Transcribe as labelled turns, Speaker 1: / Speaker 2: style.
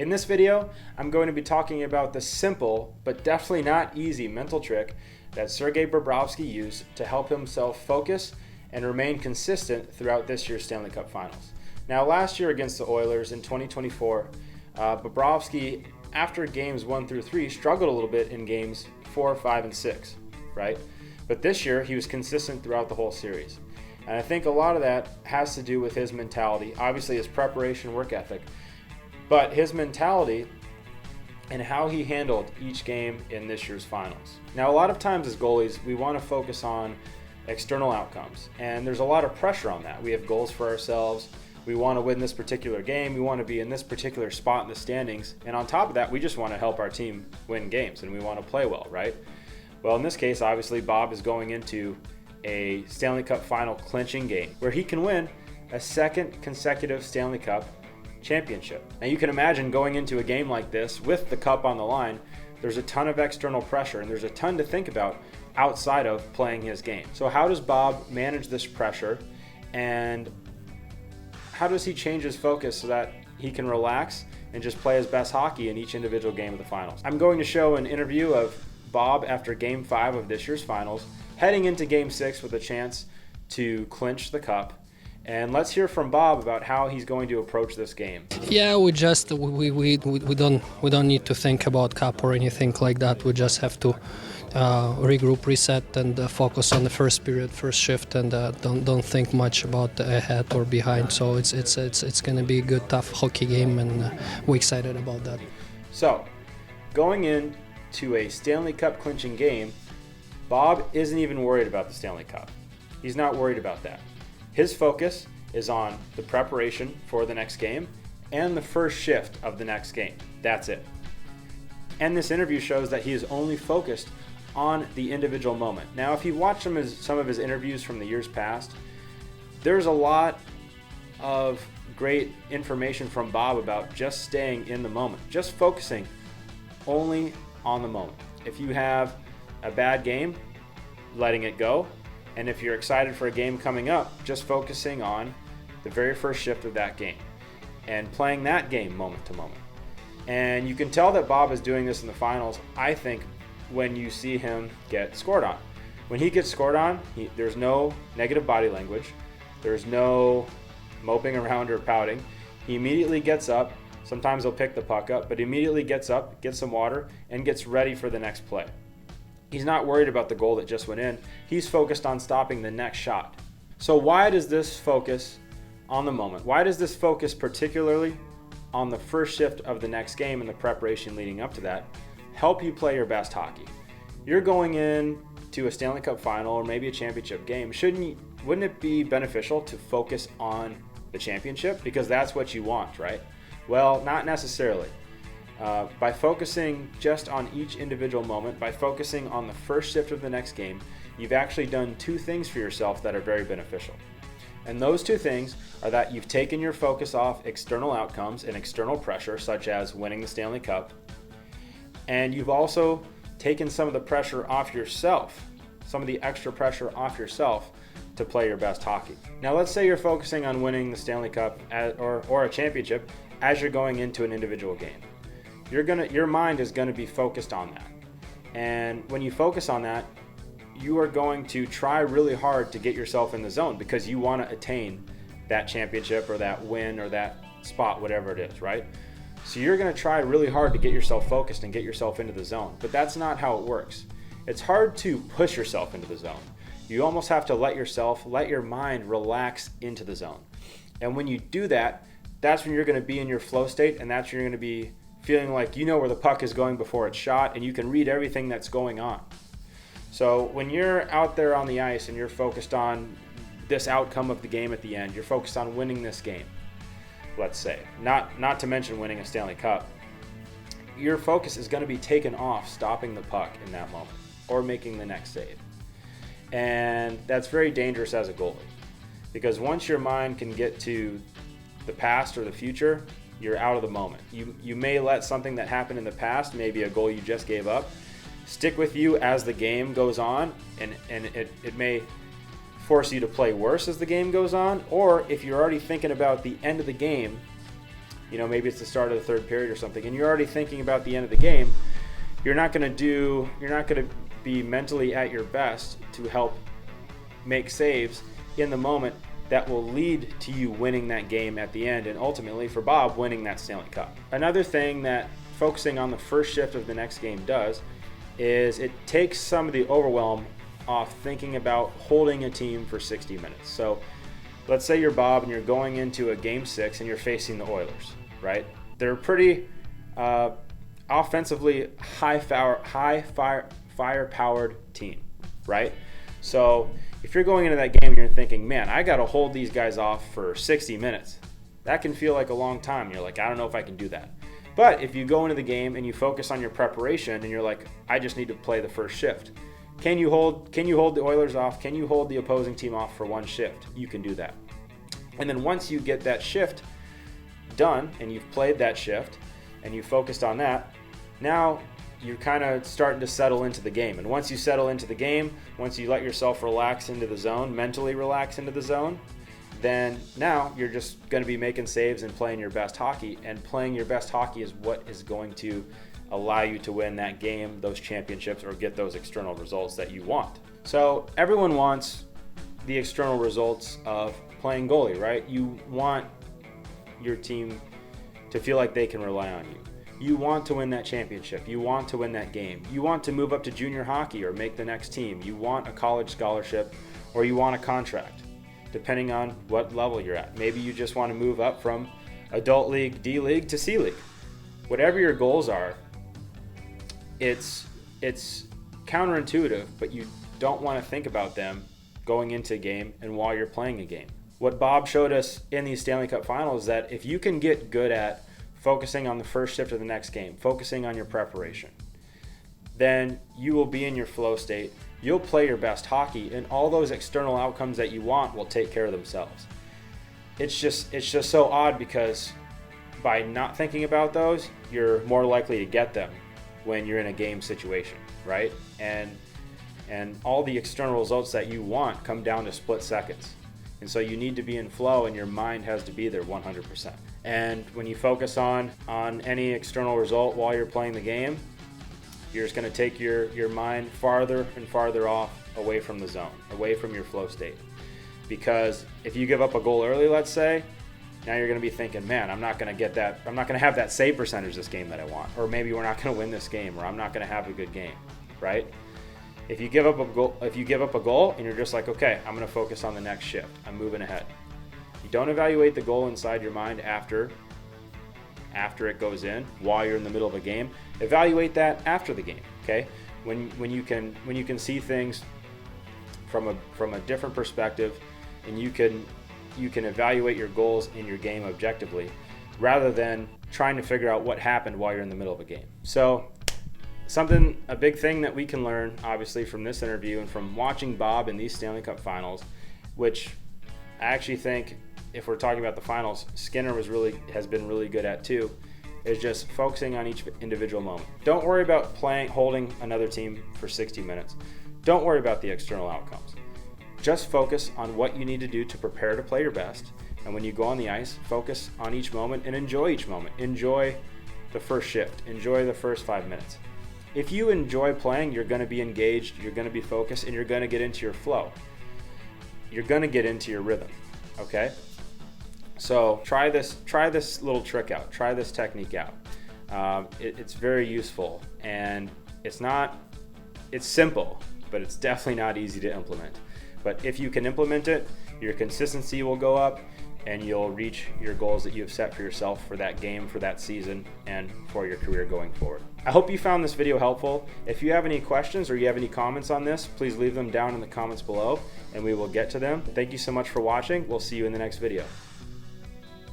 Speaker 1: In this video, I'm going to be talking about the simple, but definitely not easy mental trick that Sergei Bobrovsky used to help himself focus and remain consistent throughout this year's Stanley Cup Finals. Now, last year against the Oilers in 2024, Bobrovsky, after games 1 through 3, struggled a little bit in games 4, 5, and 6, right? But this year, he was consistent throughout the whole series. And I think a lot of that has to do with his mentality, obviously his preparation, work ethic, but his mentality and how he handled each game in this year's finals. Now, a lot of times as goalies, we want to focus on external outcomes, and there's a lot of pressure on that. We have goals for ourselves. We want to win this particular game. We want to be in this particular spot in the standings. And on top of that, we just want to help our team win games, and we want to play well, right? Well, in this case, obviously, Bob is going into a Stanley Cup final clinching game where he can win a second consecutive Stanley Cup championship. Now, you can imagine going into a game like this with the cup on the line, there's a ton of external pressure and there's a ton to think about outside of playing his game. So how does Bob manage this pressure, and how does he change his focus so that he can relax and just play his best hockey in each individual game of the finals? I'm going to show an interview of Bob after Game 5 of this year's finals, heading into Game 6 with a chance to clinch the cup. And let's hear from Bob about how he's going to approach this game.
Speaker 2: Yeah, we don't need to think about cup or anything like that. We just have to regroup, reset, and focus on the first period, first shift, and don't think much about ahead or behind. So it's going to be a good, tough hockey game, and we're excited about that.
Speaker 1: So, going into a Stanley Cup clinching game, Bob isn't even worried about the Stanley Cup. He's not worried about that. His focus is on the preparation for the next game and the first shift of the next game. That's it. And this interview shows that he is only focused on the individual moment. Now, if you watch some of his interviews from the years past, there's a lot of great information from Bob about just staying in the moment, just focusing only on the moment. If you have a bad game, letting it go. And if you're excited for a game coming up, just focusing on the very first shift of that game and playing that game moment to moment. And you can tell that Bob is doing this in the finals, I think, when you see him get scored on. When he gets scored on, there's no negative body language. There's no moping around or pouting. He immediately gets up. Sometimes he'll pick the puck up, but he immediately gets up, gets some water, and gets ready for the next play. He's not worried about the goal that just went in. He's focused on stopping the next shot. So why does this focus on the moment? Why does this focus particularly on the first shift of the next game and the preparation leading up to that help you play your best hockey? You're going in to a Stanley Cup final or maybe a championship game. Wouldn't it be beneficial to focus on the championship? Because that's what you want, right? Well, not necessarily. By focusing just on each individual moment, by focusing on the first shift of the next game, you've actually done two things for yourself that are very beneficial. And those two things are that you've taken your focus off external outcomes and external pressure, such as winning the Stanley Cup, and you've also taken some of the pressure off yourself, some of the extra pressure off yourself to play your best hockey. Now, let's say you're focusing on winning the Stanley Cup or a championship as you're going into an individual game. Your mind is going to be focused on that. And when you focus on that, you are going to try really hard to get yourself in the zone because you want to attain that championship or that win or that spot, whatever it is, right? So you're going to try really hard to get yourself focused and get yourself into the zone. But that's not how it works. It's hard to push yourself into the zone. You almost have to let your mind relax into the zone. And when you do that, that's when you're going to be in your flow state, and that's when you're going to be feeling like you know where the puck is going before it's shot, and you can read everything that's going on. So when you're out there on the ice and you're focused on this outcome of the game at the end, you're focused on winning this game, let's say, not to mention winning a Stanley Cup, your focus is going to be taken off stopping the puck in that moment or making the next save. And that's very dangerous as a goalie, because once your mind can get to the past or the future, you're out of the moment. You may let something that happened in the past, maybe a goal you just gave up, stick with you as the game goes on, and it may force you to play worse as the game goes on, or if you're already thinking about the end of the game, maybe it's the start of the third period or something, and you're already thinking about the end of the game, you're not going to be mentally at your best to help make saves in the moment that will lead to you winning that game at the end, and ultimately for Bob winning that Stanley Cup. Another thing that focusing on the first shift of the next game does is it takes some of the overwhelm off thinking about holding a team for 60 minutes. So let's say you're Bob and you're going into a game 6 and you're facing the Oilers, right? They're pretty offensively fire-powered team, right? So if you're going into that game and you're thinking, man, I got to hold these guys off for 60 minutes, that can feel like a long time. You're like, I don't know if I can do that. But if you go into the game and you focus on your preparation and you're like, I just need to play the first shift. Can you hold the Oilers off? Can you hold the opposing team off for one shift? You can do that. And then once you get that shift done and you've played that shift and you focused on that, now you're kind of starting to settle into the game. And once you settle into the game, once you let yourself relax into the zone, mentally relax into the zone, then now you're just going to be making saves and playing your best hockey. And playing your best hockey is what is going to allow you to win that game, those championships, or get those external results that you want. So everyone wants the external results of playing goalie, right? You want your team to feel like they can rely on you. You want to win that championship. You want to win that game. You want to move up to junior hockey or make the next team. You want a college scholarship or you want a contract, depending on what level you're at. Maybe you just want to move up from adult league, D league to C league. Whatever your goals are, it's counterintuitive, but you don't want to think about them going into a game and while you're playing a game. What Bob showed us in these Stanley Cup Finals is that if you can get good at focusing on the first shift of the next game, focusing on your preparation, then you will be in your flow state. You'll play your best hockey, and all those external outcomes that you want will take care of themselves. It's just so odd because by not thinking about those, you're more likely to get them when you're in a game situation, right? And all the external results that you want come down to split seconds. And so you need to be in flow and your mind has to be there 100%. And when you focus on any external result while you're playing the game, you're just going to take your mind farther and farther off away from the zone, away from your flow state. Because if you give up a goal early, let's say, now you're going to be thinking, man, I'm not going to get that. I'm not going to have that save percentage this game that I want. Or maybe we're not going to win this game, or I'm not going to have a good game, right? If you give up a goal and you're just like, okay, I'm going to focus on the next shift. I'm moving ahead. You don't evaluate the goal inside your mind after it goes in while you're in the middle of a game. Evaluate that after the game, okay? When you can see things from a different perspective, and you can evaluate your goals in your game objectively rather than trying to figure out what happened while you're in the middle of a game. So a big thing that we can learn, obviously, from this interview and from watching Bob in these Stanley Cup Finals, which I actually think, if we're talking about the finals, Skinner has been really good at too, is just focusing on each individual moment. Don't worry about holding another team for 60 minutes. Don't worry about the external outcomes. Just focus on what you need to do to prepare to play your best. And when you go on the ice, focus on each moment and enjoy each moment. Enjoy the first shift. Enjoy the first 5 minutes. If you enjoy playing, you're going to be engaged, you're going to be focused, and you're going to get into your flow. You're going to get into your rhythm, okay? So try this little trick out. Try this technique out. It's very useful, and it's simple, but it's definitely not easy to implement. But if you can implement it, your consistency will go up, and you'll reach your goals that you have set for yourself for that game, for that season, and for your career going forward. I hope you found this video helpful. If you have any questions or you have any comments on this, please leave them down in the comments below, and we will get to them. Thank you so much for watching. We'll see you in the next video.